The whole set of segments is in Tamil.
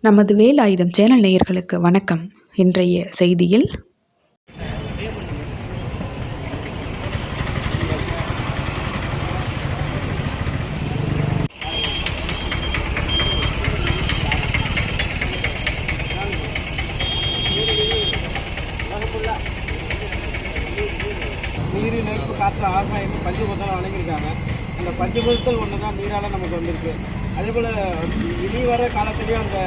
நமது வேலாயுதம் சேனல் நேயர்களுக்கு வணக்கம். இன்றைய செய்தியில் நீர் நெருப்பு காற்று ஆகாயம் பஞ்சபூதம் வழங்கியிருக்காங்க. அந்த பஞ்சபூதத்தில் ஒன்று தான் நீரால் நமக்கு வந்திருக்கு. அதே போல் இனி வர காலத்துலேயும் அந்த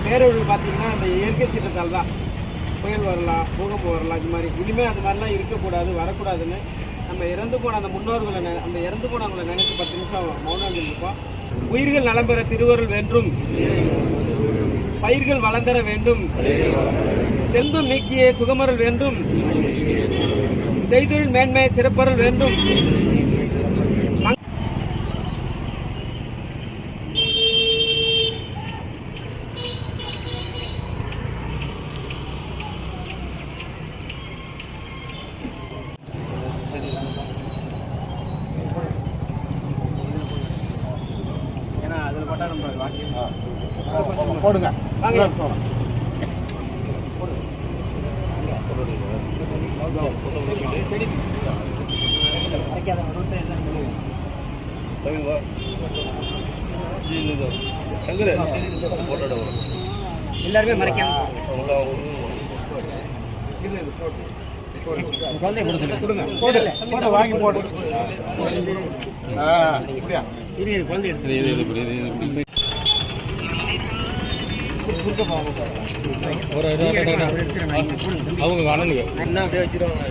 பேரழிவு பார்த்திங்கன்னா அந்த இயற்கை சீற்றத்தால் தான் புயல் வரலாம், பூகம்பம் வரலாம். இது மாதிரி இனிமேல் அது மாதிரிலாம் இருக்கக்கூடாது, வரக்கூடாதுன்னு நம்ம இறந்து போன அந்த முன்னோர்களை அந்த இறந்து போனவங்களை நினைச்சு 10 நிமிஷம் மௌனம் இருப்போம். உயிர்கள் நலம் பெற திருவருள் வேண்டும், பயிர்கள் வளர்ந்தர வேண்டும், செல்வம் நீக்கிய சுகமருள் வேண்டும், செய்தொழில் மேன்மை சிறப்பருள் வேண்டும். ஏன்னா அதில் போட்டால் நம்ம போடுங்க எல்லாருமே மறைக்காம வாங்கி போட்டு அவங்க காணனுங்க என்ன அப்படியே வச்சிருவாங்க.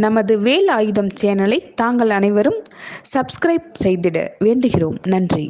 நமது வேலாயுதம் சேனலை தாங்கள் அனைவரும் சப்ஸ்கிரைப் செய்திட வேண்டுகிறோம். நன்றி.